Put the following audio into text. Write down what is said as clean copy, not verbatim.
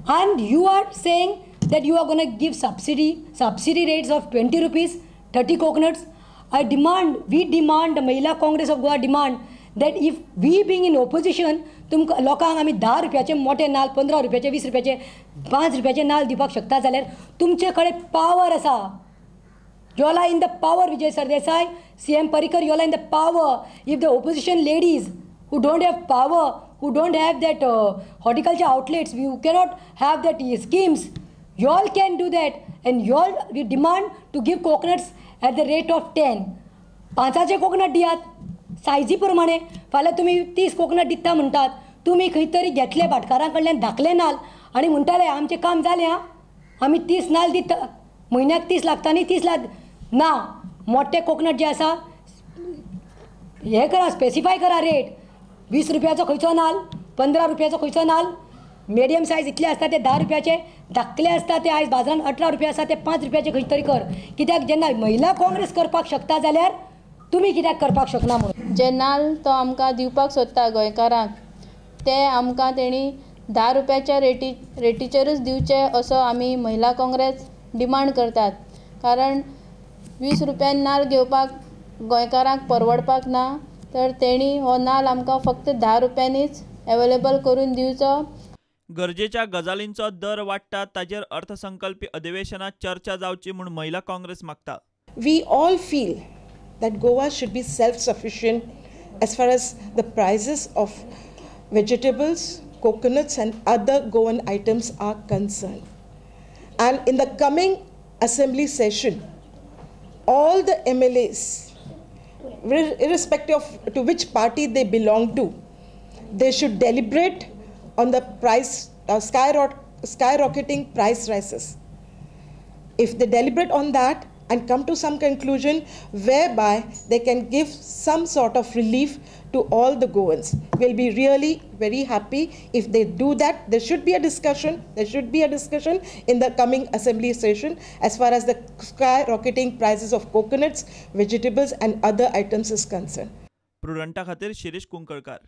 And you are saying that you are going to give subsidy rates of 20 rupees, 30 coconuts. We demand, the Mahila Congress of Goa demand that if we being in opposition, तुमकां लोकांक आमी 10 रुपयाचे मोठे नाल, 15 रुपयाचे, 20 रुपयाचे, 5 रुपयाचे नाल दिवपाक शकता जाल्यार तुमचे कडेन पावर आसा. You all are in the power, Vijay Sardesai, CM Parrikar, you all are in the power. If the opposition ladies who don't have power, who don't have that horticulture outlets, you cannot have that schemes, you all can do that. And you all, we demand to give coconuts at the rate of 10. 5चे coconut दियात सायजी प्रमाणे. फाल्यां तुमी 30 coconut दिता म्हणटात, तुमी खंय तरी घेतले भाटकारां कडल्यान धाकले नाल आनी म्हणटाले आमचें काम जालें आं, आमी 30 नाल दिता, म्हयन्याक 30 लागता न्ही, 30 लाख ना. मोठे कोकोनट जे आसा हे करा, स्पेसिफाय करा रेट. 20 रुपयाचो खंयचो नाल, 15 रुपयाचो खंयचो नाल, मिडियम सायज इतले आसता ते 10 रुपयाचे, धाकले आसता ते आयज बाजारांत 18 रुपया आसा ते 5 रुपयाचे खंय तरी कर. कित्याक जेन्ना महिला काँग्रेस करपाक शकता जाल्यार तुमी कित्याक करपाक शकना म्हणून. जे नाल तो आमकां दिवपाक सोदता गोंयकारांक ते आमकां तेणी 10 रुपयाच्या रेटीचेरूच दिवचे असो आमी महिला काँग्रेस डिमांड करतात. कारण 20 रुपयान नाल घेवपाक गोंयकारांक परवडपाक ना, तर तेणी हो नाल आमकां फक्त 10 रुपयांनीच अवेलेबल करून दिवचो. गरजेच्या गजालींचो दर वाडटा ताजेर अर्थसंकल्पी अधिवेशनात चर्चा जावची म्हूण महिला काँग्रेस मागता. We all feel that Goa should be self-sufficient as far as the prices of vegetables, coconuts and other Goan items are concerned. And in the coming assembly session, all the MLAs, irrespective of to which party they belong to, they should deliberate on the price, skyrocketing price rises. If they deliberate on that and come to some conclusion whereby they can give some sort of relief to all the Goans, we'll be really very happy if they do that. There should be a discussion. There should be a discussion in the coming assembly session as far as the skyrocketing prices of coconuts, vegetables and other items is concerned. प्रुडंटा खातीर शिरीष कुंकळकार.